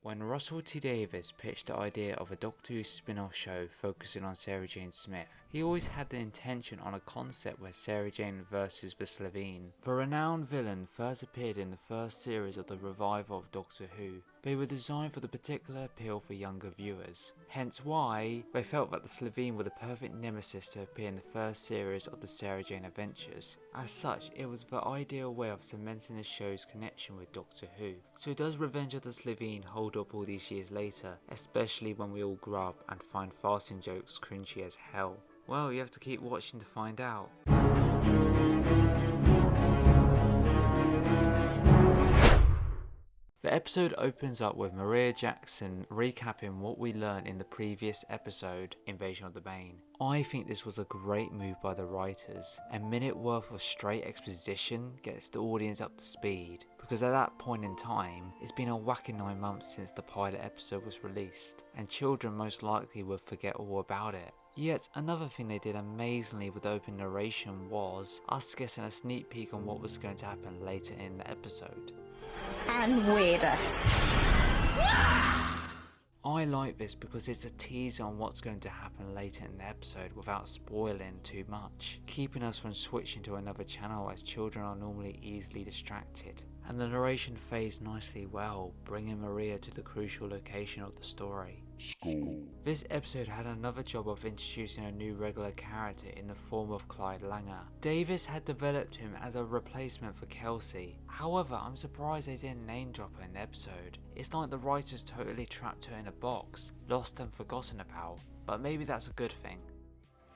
When Russell T Davies pitched the idea of a Doctor Who spin-off show focusing on Sarah Jane Smith, he always had the intention on a concept where Sarah Jane versus the Slitheen. The renowned villain first appeared in the first series of the revival of Doctor Who. They were designed for the particular appeal for younger viewers, hence why they felt that the Slitheen were the perfect nemesis to appear in the first series of the Sarah Jane adventures. As such, it was the ideal way of cementing the show's connection with Doctor Who. So does Revenge of the Slitheen hold up all these years later, especially when we all grow up and find farcing jokes cringy as hell? Well, you have to keep watching to find out. The episode opens up with Maria Jackson recapping what we learned in the previous episode, Invasion of the Bane. I think this was a great move by the writers. A minute worth of straight exposition gets the audience up to speed, because at that point in time, it's been a whacking 9 months since the pilot episode was released, and children most likely would forget all about it. Yet another thing they did amazingly with the open narration was us getting a sneak peek on what was going to happen later in the episode. And weirder. I like this because it's a teaser on what's going to happen later in the episode without spoiling too much, keeping us from switching to another channel as children are normally easily distracted. And the narration fades nicely well, bringing Maria to the crucial location of the story. School. This episode had another job of introducing a new regular character in the form of Clyde Langer. Davies had developed him as a replacement for Kelsey. However, I'm surprised they didn't name drop her in the episode. It's like the writers totally trapped her in a box, lost and forgotten about, but maybe that's a good thing.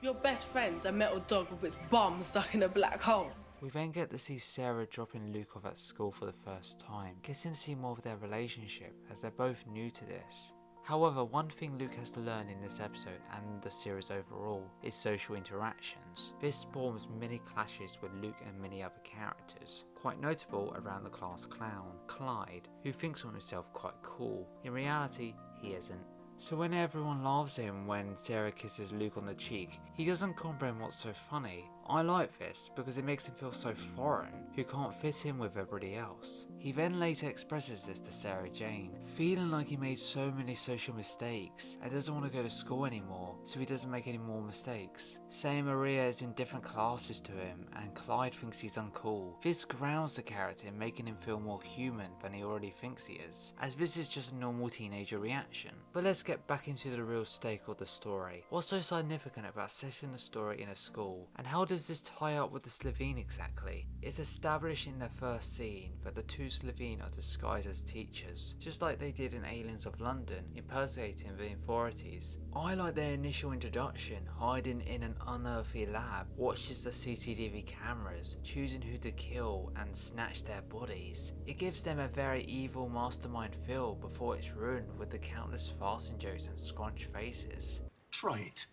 Your best friend's a metal dog with its bum stuck in a black hole. We then get to see Sarah dropping Luke off at school for the first time, getting to see more of their relationship as they're both new to this. However, one thing Luke has to learn in this episode and the series overall is social interactions. This spawns many clashes with Luke and many other characters, quite notable around the class clown, Clyde, who thinks on himself quite cool. In reality, he isn't. So when everyone laughs at him when Sarah kisses Luke on the cheek, he doesn't comprehend what's so funny. I like this because it makes him feel so foreign, who can't fit in with everybody else. He then later expresses this to Sarah Jane, feeling like he made so many social mistakes and doesn't want to go to school anymore, so he doesn't make any more mistakes. Saying Maria is in different classes to him and Clyde thinks he's uncool. This grounds the character, making him feel more human than he already thinks he is, as this is just a normal teenager reaction. But let's get back into the real stake of the story. What's so significant about setting the story in a school, and how does this tie up with the Slitheen exactly? It's established in their first scene that the two Slitheen are disguised as teachers, just like they did in Aliens of London, impersonating the authorities. I like their initial introduction, hiding in an unearthly lab, watches the CCTV cameras, choosing who to kill and snatch their bodies. It gives them a very evil mastermind feel before it's ruined with the countless farcing jokes and scrunched faces. Try it.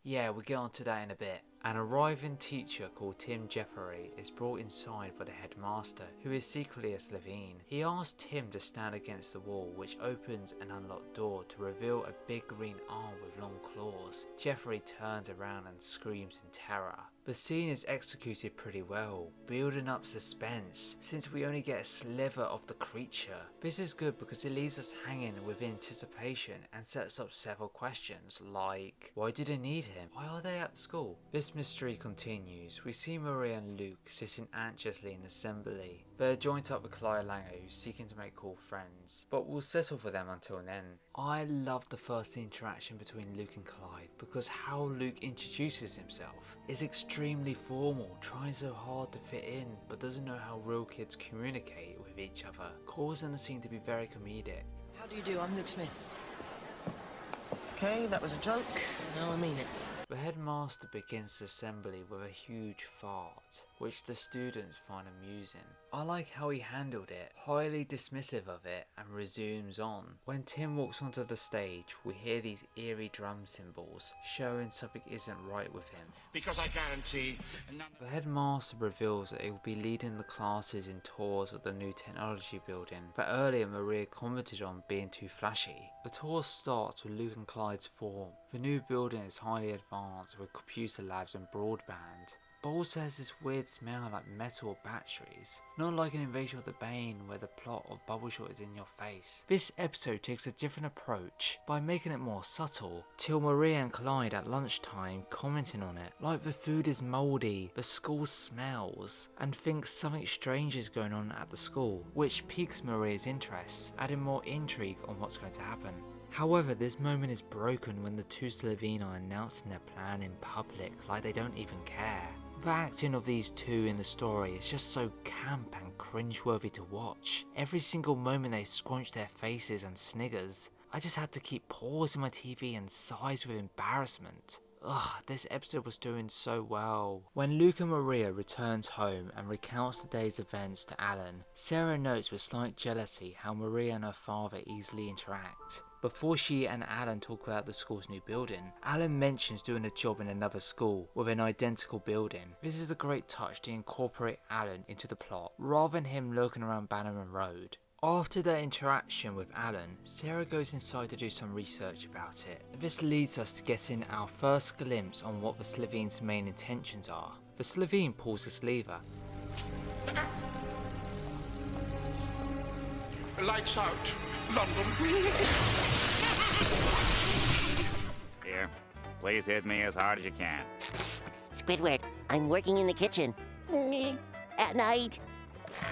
Yeah, we'll get onto that in a bit. An arriving teacher called Tim Jeffrey is brought inside by the headmaster, who is secretly a Slitheen. He asks Tim to stand against the wall, which opens an unlocked door to reveal a big green arm with long claws. Jeffrey turns around and screams in terror. The scene is executed pretty well, building up suspense, since we only get a sliver of the creature. This is good because it leaves us hanging with anticipation and sets up several questions like, why do they need him? Why are they at school? This mystery continues. We see Maria and Luke sitting anxiously in assembly. They're joined up with Clyde Langer, who's seeking to make cool friends, but we'll settle for them until then. I love the first interaction between Luke and Clyde because how Luke introduces himself is extremely formal, trying so hard to fit in but doesn't know how real kids communicate with each other, causing the scene to be very comedic. How do you do? I'm Luke Smith. Okay, that was a joke. Now I mean it. The headmaster begins the assembly with a huge fart, which the students find amusing. I like how he handled it, highly dismissive of it, and resumes on. When Tim walks onto the stage, we hear these eerie drum cymbals, showing something isn't right with him. Because I guarantee The headmaster reveals that he will be leading the classes in tours of the new technology building that earlier Maria commented on being too flashy. The tour starts with Luke and Clyde's form. The new building is highly advanced with computer labs and broadband. but also has this weird smell like metal or batteries, not like an Invasion of the Bane where the plot of Bubble Short is in your face. This episode takes a different approach by making it more subtle, till Maria and Clyde at lunchtime commenting on it, like the food is mouldy, the school smells, and thinks something strange is going on at the school, which piques Maria's interest, adding more intrigue on what's going to happen. However, this moment is broken when the two Slitheen are announcing their plan in public like they don't even care. The acting of these two in the story is just so camp and cringeworthy to watch. Every single moment they scrunch their faces and sniggers. I just had to keep pausing my TV and sighs with embarrassment. Ugh, this episode was doing so well. When Luke and Maria returns home and recounts the day's events to Alan, Sarah notes with slight jealousy how Maria and her father easily interact. Before she and Alan talk about the school's new building, Alan mentions doing a job in another school with an identical building. This is a great touch to incorporate Alan into the plot, rather than him lurking around Bannerman Road. After their interaction with Alan, Sarah goes inside to do some research about it. This leads us to getting our first glimpse on what the Slitheen's main intentions are. The Slitheen pulls this lever. Lights out, London. Here, please hit me as hard as you can. Squidward, I'm working in the kitchen. At night.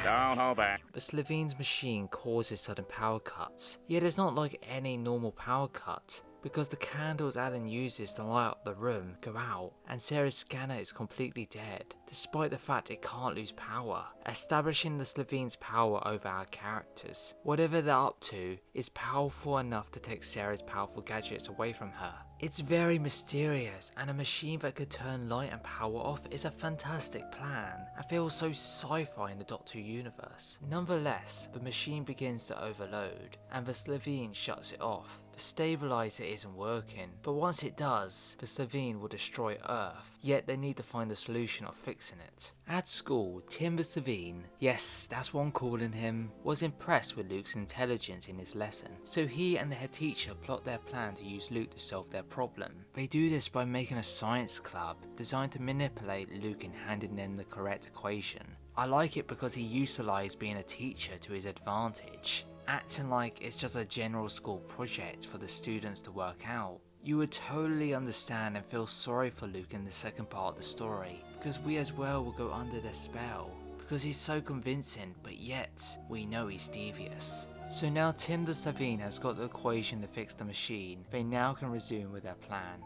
Don't hold back. The Slitheen's machine causes sudden power cuts, yet it's not like any normal power cut, because the candles Alan uses to light up the room go out, and Sarah's scanner is completely dead, despite the fact it can't lose power, establishing the Slitheen's power over our characters. Whatever they're up to is powerful enough to take Sarah's powerful gadgets away from her. It's very mysterious, and a machine that could turn light and power off is a fantastic plan, and feels so sci-fi in the Doctor Who universe. Nonetheless, the machine begins to overload, and the Slitheen shuts it off. The stabilizer isn't working, but once it does, the Slitheen will destroy Earth, yet they need to find a solution of fixing it. At school, Tim the Slitheen, yes, that's what I'm calling him, was impressed with Luke's intelligence in his lesson, so he and the head teacher plot their plan to use Luke to solve their problem. They do this by making a science club designed to manipulate Luke in handing them the correct equation. I like it because he utilised being a teacher to his advantage, acting like it's just a general school project for the students to work out. You would totally understand and feel sorry for Luke in the second part of the story, because we as well will go under their spell, because he's so convincing, but yet we know he's devious. So now Tim the Slitheen has got the equation to fix the machine, they now can resume with their plan.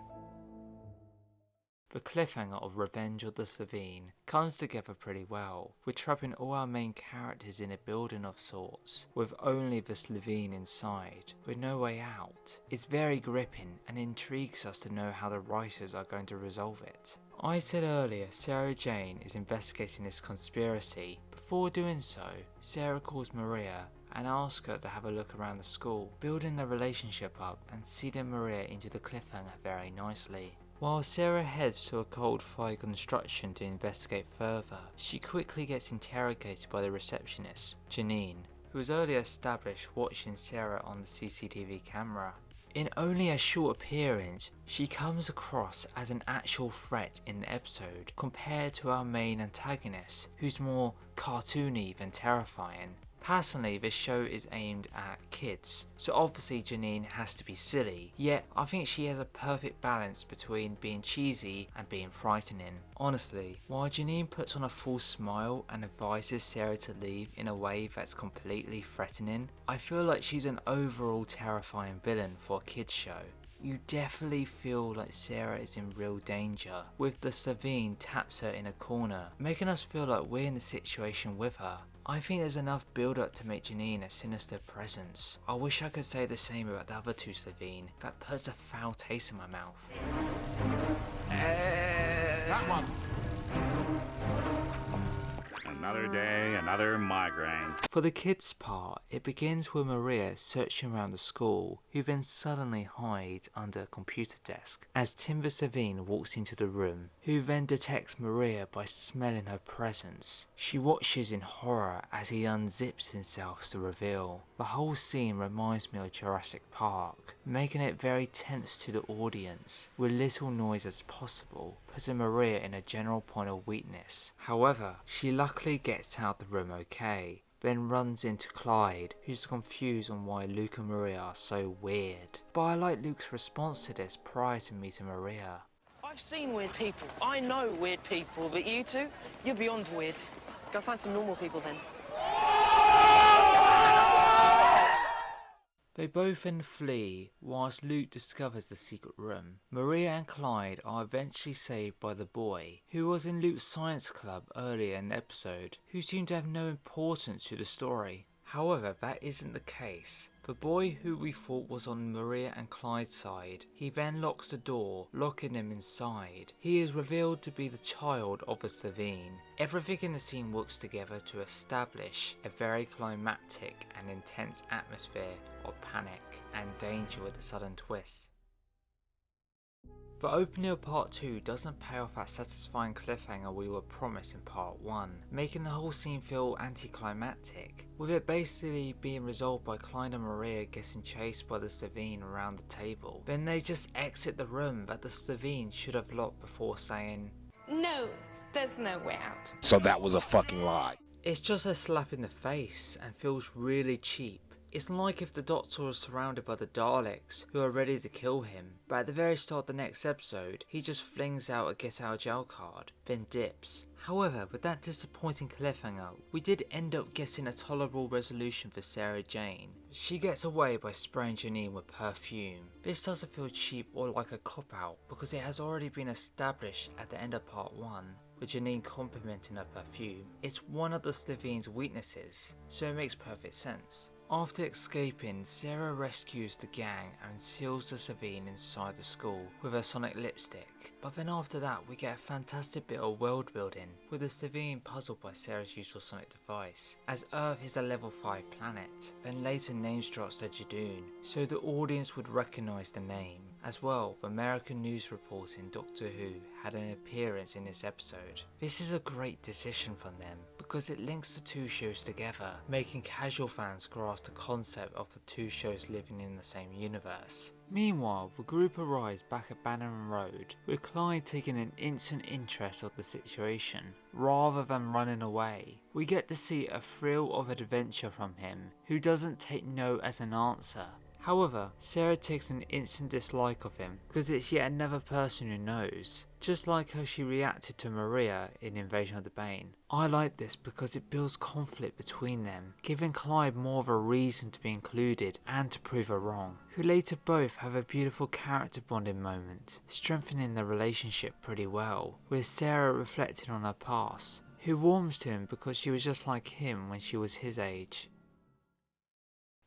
The cliffhanger of Revenge of the Slitheen comes together pretty well, with trapping all our main characters in a building of sorts, with only the Slitheen inside, with no way out. It's very gripping and intrigues us to know how the writers are going to resolve it. I said earlier Sarah Jane is investigating this conspiracy. Before doing so, Sarah calls Maria and asks her to have a look around the school, building the relationship up and seeding Maria into the cliffhanger very nicely. While Sarah heads to a coal-fired construction to investigate further, she quickly gets interrogated by the receptionist, Janine, who was earlier established watching Sarah on the CCTV camera. In only a short appearance, she comes across as an actual threat in the episode compared to our main antagonist, who's more cartoony than terrifying. Personally, this show is aimed at kids, so obviously Janine has to be silly, yet I think she has a perfect balance between being cheesy and being frightening. Honestly, while Janine puts on a full smile and advises Sarah to leave in a way that's completely threatening, I feel like she's an overall terrifying villain for a kids show. You definitely feel like Sarah is in real danger, with the Slitheen taps her in a corner, making us feel like we're in the situation with her. I think there's enough build up to make Janine a sinister presence. I wish I could say the same about the other two Slitheen. That puts a foul taste in my mouth. That one. Another day, another migraine. For the kids' part, it begins with Maria searching around the school, who then suddenly hides under a computer desk as Timber Slitheen walks into the room, who then detects Maria by smelling her presence. She watches in horror as he unzips himself to reveal. The whole scene reminds me of Jurassic Park, making it very tense to the audience, with little noise as possible, putting Maria in a general point of weakness. However, she luckily gets out the room okay, then runs into Clyde, who's confused on why Luke and Maria are so weird. But I like Luke's response to this prior to meeting Maria. I've seen weird people. I know weird people, but you two, you're beyond weird. Go find some normal people then. They both then flee, whilst Luke discovers the secret room. Maria and Clyde are eventually saved by the boy, who was in Luke's science club earlier in the episode, who seemed to have no importance to the story. However, that isn't the case. The boy who we thought was on Maria and Clyde's side, he then locks the door, locking them inside. He is revealed to be the child of the Slitheen. Everything in the scene works together to establish a very climactic and intense atmosphere of panic and danger with a sudden twist. The opening of part 2 doesn't pay off that satisfying cliffhanger we were promised in part 1, making the whole scene feel anticlimactic, with it basically being resolved by Clyde and Maria getting chased by the Slitheen around the table. Then they just exit the room that the Slitheen should have locked before saying, No, there's no way out. So that was a fucking lie. It's just a slap in the face and feels really cheap. It's like if the Doctor was surrounded by the Daleks who are ready to kill him, but at the very start of the next episode, he just flings out a get out of jail card, then dips. However, with that disappointing cliffhanger, we did end up getting a tolerable resolution for Sarah Jane. She gets away by spraying Janine with perfume. This doesn't feel cheap or like a cop-out, because it has already been established at the end of part 1, with Janine complimenting her perfume. It's one of the Slitheen's weaknesses, so it makes perfect sense. After escaping, Sarah rescues the gang and seals the Slitheen inside the school with her sonic lipstick. But then after that we get a fantastic bit of world building, with the Slitheen puzzled by Sarah's useful sonic device, as Earth is a level 5 planet, then later names drops to Jadoon, so the audience would recognise the name. As well, the American news reporting Doctor Who had an appearance in this episode. This is a great decision from them, because it links the two shows together, making casual fans grasp the concept of the two shows living in the same universe. Meanwhile, the group arrives back at Bannerman Road, with Clyde taking an instant interest of the situation, rather than running away. We get to see a thrill of adventure from him, who doesn't take no as an answer. However, Sarah takes an instant dislike of him because it's yet another person who knows, just like how she reacted to Maria in Invasion of the Bane. I like this because it builds conflict between them, giving Clyde more of a reason to be included and to prove her wrong, who later both have a beautiful character bonding moment, strengthening their relationship pretty well, with Sarah reflecting on her past, who warms to him because she was just like him when she was his age.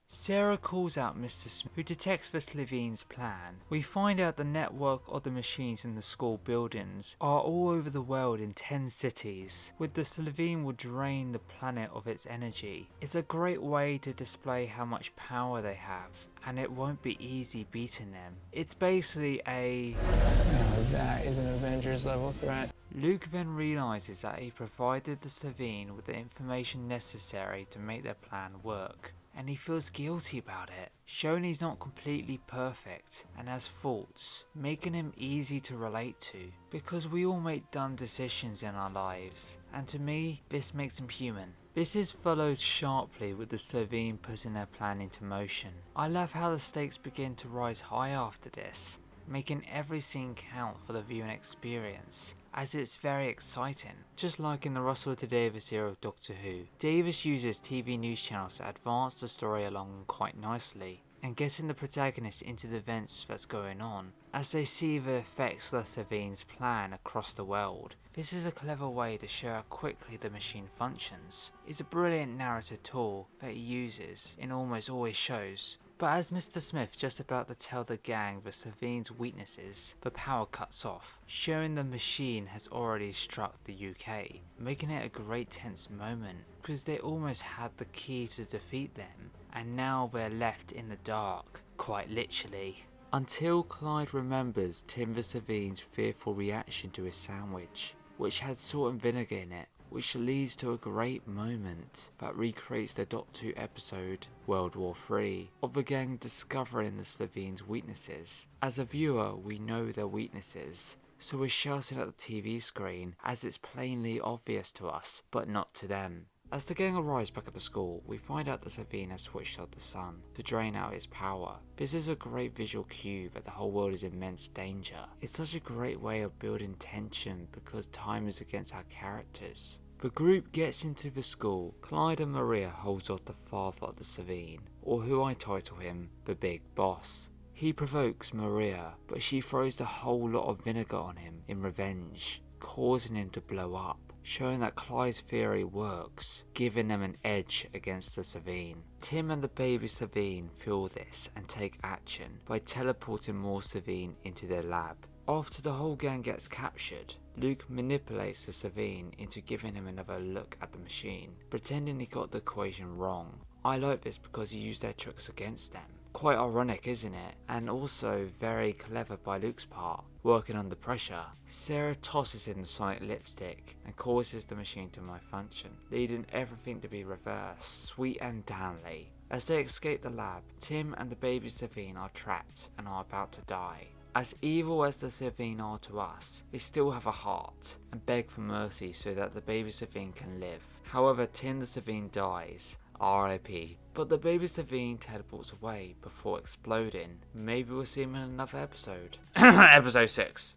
Sarah calls out Mr. Smith, who detects the Slitheen's plan. We find out the network of the machines in the school buildings are all over the world in 10 cities, with the Slitheen will drain the planet of its energy. It's a great way to display how much power they have, and it won't be easy beating them. It's basically a... Now that is an Avengers level threat. Luke then realises that he provided the Slitheen with the information necessary to make their plan work, and he feels guilty about it, showing he's not completely perfect and has faults, making him easy to relate to, because we all make dumb decisions in our lives, and to me, this makes him human. This is followed sharply with the Slitheen putting their plan into motion. I love how the stakes begin to rise high after this, making every scene count for the viewing experience, as it's very exciting. Just like in the Russell T Davies era of Doctor Who, Davies uses TV news channels to advance the story along quite nicely, and getting the protagonist into the events that's going on, as they see the effects of the Slitheen's plan across the world. This is a clever way to show how quickly the machine functions. It's a brilliant narrative tool that he uses in almost all his shows. But as Mr. Smith just about to tell the gang the Slitheen's weaknesses, the power cuts off, showing the machine has already struck the UK, making it a great tense moment, because they almost had the key to defeat them, and now they're left in the dark, quite literally. Until Clyde remembers Tim the Slitheen's fearful reaction to his sandwich, which had salt and vinegar in it, which leads to a great moment that recreates the Doctor Who episode World War III of the gang discovering the Slitheen's weaknesses. As a viewer, we know their weaknesses, so we're shouting at the TV screen as it's plainly obvious to us, but not to them. As the gang arrives back at the school, we find out that Slitheen has switched off the sun to drain out its power. This is a great visual cue that the whole world is in immense danger. It's such a great way of building tension because time is against our characters. The group gets into the school. Clyde and Maria holds off the father of the Slitheen, or who I title him, the Big Boss. He provokes Maria, but she throws a whole lot of vinegar on him in revenge, causing him to blow up, showing that Clyde's theory works, giving them an edge against the Slitheen. Tim and the baby Slitheen feel this and take action by teleporting more Slitheen into their lab. After the whole gang gets captured, Luke manipulates the Slitheen into giving him another look at the machine, pretending he got the equation wrong. I like this because he used their tricks against them. Quite ironic, isn't it? And also very clever by Luke's part, working under pressure. Sarah tosses in the sonic lipstick and causes the machine to malfunction, leading everything to be reversed, sweet and downly. As they escape the lab, Tim and the baby Slitheen are trapped and are about to die. As evil as the Slitheen are to us, they still have a heart and beg for mercy so that the baby Slitheen can live. However, Tim the Slitheen dies, RIP, but the baby Slitheen teleports away before exploding. Maybe we'll see him in another episode. Episode 6.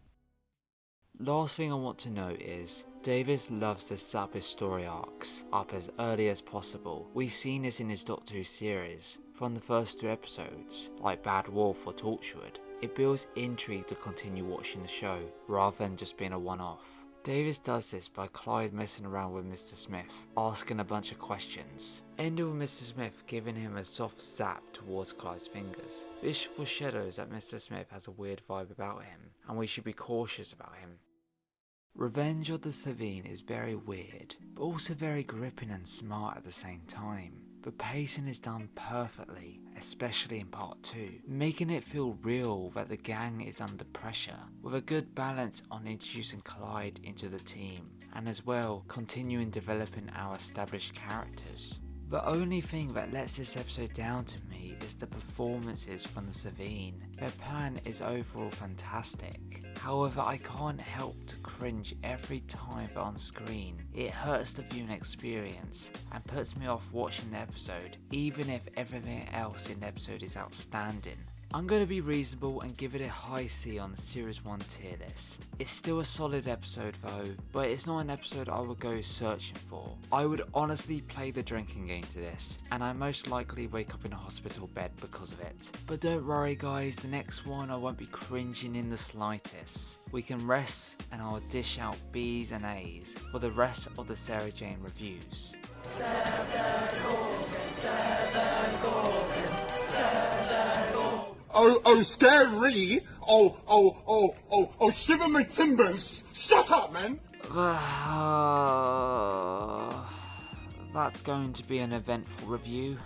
Last thing I want to note is, Davies loves to set up his story arcs up as early as possible. We've seen this in his Doctor Who series, from the first 2 episodes, like Bad Wolf or Torchwood. It builds intrigue to continue watching the show, rather than just being a one-off. Davies does this by Clyde messing around with Mr. Smith, asking a bunch of questions, ending with Mr. Smith giving him a soft zap towards Clyde's fingers. This foreshadows that Mr. Smith has a weird vibe about him, and we should be cautious about him. Revenge of the Slitheen is very weird, but also very gripping and smart at the same time. The pacing is done perfectly, especially in part 2, making it feel real that the gang is under pressure, with a good balance on introducing Clyde into the team, and as well continuing developing our established characters. The only thing that lets this episode down to me is the performances from the Slitheen. Their plan is overall fantastic. However, I can't help to cringe every time they're on screen. It hurts the viewing experience and puts me off watching the episode, even if everything else in the episode is outstanding. I'm going to be reasonable and give it a high C on the Series 1 tier list. It's still a solid episode though, but it's not an episode I would go searching for. I would honestly play the drinking game to this, and I most likely wake up in a hospital bed because of it. But don't worry guys, the next one I won't be cringing in the slightest. We can rest and I'll dish out B's and A's for the rest of the Sarah Jane reviews. Oh, scary! Oh, shiver my timbers! Shut up, man! That's going to be an eventful review.